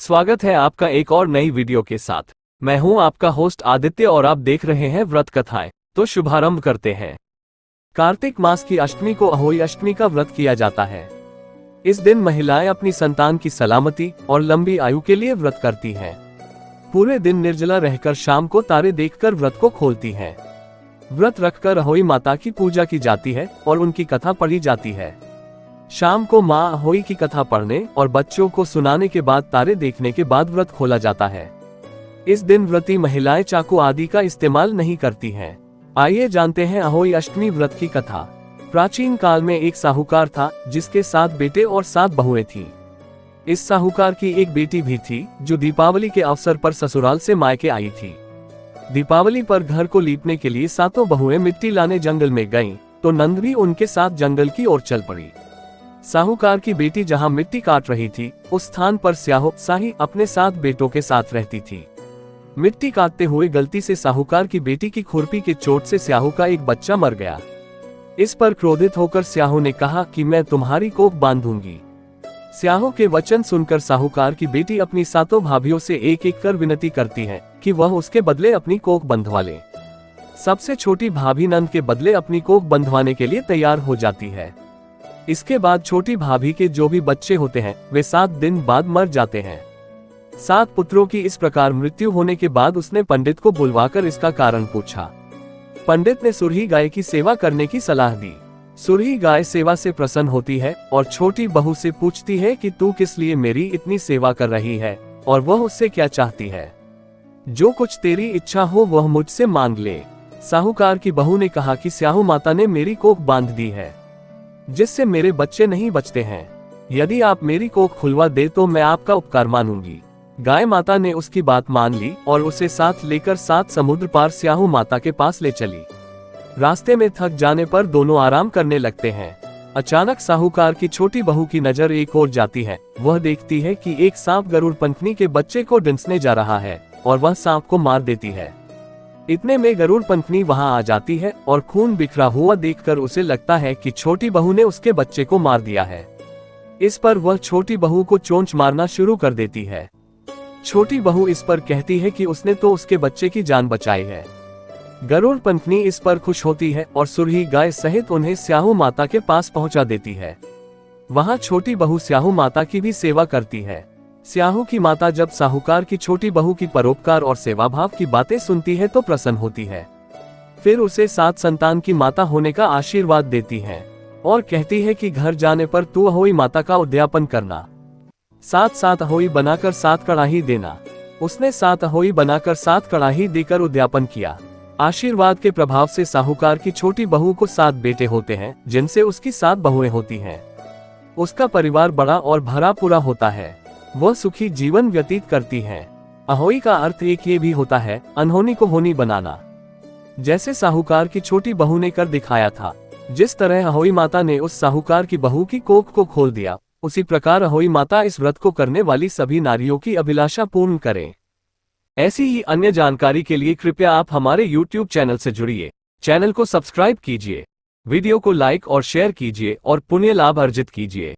स्वागत है आपका एक और नई वीडियो के साथ। मैं हूं आपका होस्ट आदित्य और आप देख रहे हैं व्रत कथाएं। तो शुभारंभ करते हैं। कार्तिक मास की अष्टमी को अहोई अष्टमी का व्रत किया जाता है। इस दिन महिलाएं अपनी संतान की सलामती और लंबी आयु के लिए व्रत करती हैं। पूरे दिन निर्जला रहकर शाम को तारे देखकर व्रत को खोलती हैं। व्रत रखकर अहोई माता की पूजा की जाती है और उनकी कथा पढ़ी जाती है। शाम को माँ अहोई की कथा पढ़ने और बच्चों को सुनाने के बाद तारे देखने के बाद व्रत खोला जाता है। इस दिन व्रती महिलाएं चाकू आदि का इस्तेमाल नहीं करती हैं। आइए जानते हैं अहोई अष्टमी व्रत की कथा। प्राचीन काल में एक साहूकार था जिसके 7 बेटे और 7 बहुएं थीं। इस साहूकार की एक बेटी भी थी जो दीपावली के अवसर पर ससुराल से मायके आई थी। दीपावली पर घर को लीपने के लिए 7 बहुएं मिट्टी लाने जंगल में गईं, तो नंद भी उनके साथ जंगल की ओर चल पड़ी। साहूकार की बेटी जहां मिट्टी काट रही थी, उस स्थान पर स्याहो शाही अपने 7 बेटों के साथ रहती थी। मिट्टी काटते हुए गलती से साहूकार की बेटी की खुरपी के चोट से स्याहो का एक बच्चा मर गया। इस पर क्रोधित होकर स्याहो ने कहा कि मैं तुम्हारी कोख बांधूंगी। स्याहो के वचन सुनकर साहूकार की बेटी अपनी 7 भाभियों से एक एक कर विनती करती है कि वह उसके बदले अपनी कोख बंधवा ले। सबसे छोटी भाभी नंद के बदले अपनी कोख बंधवाने के लिए तैयार हो जाती है। इसके बाद छोटी भाभी के जो भी बच्चे होते हैं वे 7 दिन बाद मर जाते हैं। 7 पुत्रों की इस प्रकार मृत्यु होने के बाद उसने पंडित को बुलवाकर इसका कारण पूछा। पंडित ने सुरही गाय की सेवा करने की सलाह दी। सुरही गाय सेवा से प्रसन्न होती है और छोटी बहू से पूछती है कि तू किस लिए मेरी इतनी सेवा कर रही है और वह उससे क्या चाहती है। जो कुछ तेरी इच्छा हो वह मुझसे मांग ले। साहूकार की बहू ने कहा कि स्याहू माता ने मेरी कोख बांध दी है जिससे मेरे बच्चे नहीं बचते हैं। यदि आप मेरी कोख खुलवा दे तो मैं आपका उपकार मानूंगी। गाय माता ने उसकी बात मान ली और उसे साथ लेकर 7 समुद्र पार स्याहू माता के पास ले चली। रास्ते में थक जाने पर दोनों आराम करने लगते हैं। अचानक साहूकार की छोटी बहू की नजर एक ओर जाती है। वह देखती है कि एक सांप गरुड़ पंखनी के बच्चे को डंसने जा रहा है और वह सांप को मार देती है। इतने में गरुड़ पंखनी वहां आ जाती है और खून बिखरा हुआ देखकर उसे लगता है कि छोटी बहू ने उसके बच्चे को मार दिया है। इस पर वह छोटी बहू को चोंच मारना शुरू कर देती है। छोटी बहू इस पर कहती है कि उसने तो उसके बच्चे की जान बचाई है। गरुड़ पंखनी इस पर खुश होती है और सुरही गाय सहित उन्हें स्याहू माता के पास पहुंचा देती है। वहां छोटी बहू स्याहू माता की भी सेवा करती है। स्याहू की माता जब साहूकार की छोटी बहू की परोपकार और सेवा भाव की बातें सुनती है तो प्रसन्न होती है। फिर उसे 7 संतान की माता होने का आशीर्वाद देती है और कहती है कि घर जाने पर तू अहोई माता का उद्यापन करना। 7 अहोई बनाकर 7 कड़ाही देना। उसने 7 अहोई बनाकर 7 कड़ाही देकर उद्यापन किया। आशीर्वाद के प्रभाव से साहूकार की छोटी बहू को 7 बेटे होते हैं जिनसे उसकी 7 बहुएं होती हैं। उसका परिवार बड़ा और भरा पूरा होता है। वह सुखी जीवन व्यतीत करती हैं। अहोई का अर्थ एक ये भी होता है अनहोनी को होनी बनाना। जैसे साहूकार की छोटी बहू ने कर दिखाया था, जिस तरह अहोई माता ने उस साहूकार की बहू की कोख को खोल दिया, उसी प्रकार अहोई माता इस व्रत को करने वाली सभी नारियों की अभिलाषा पूर्ण करें। ऐसी ही अन्य जानकारी के लिए कृपया आप हमारे YouTube चैनल से जुड़िए। चैनल को सब्सक्राइब कीजिए, वीडियो को लाइक और शेयर कीजिए और पुण्य लाभ अर्जित कीजिए।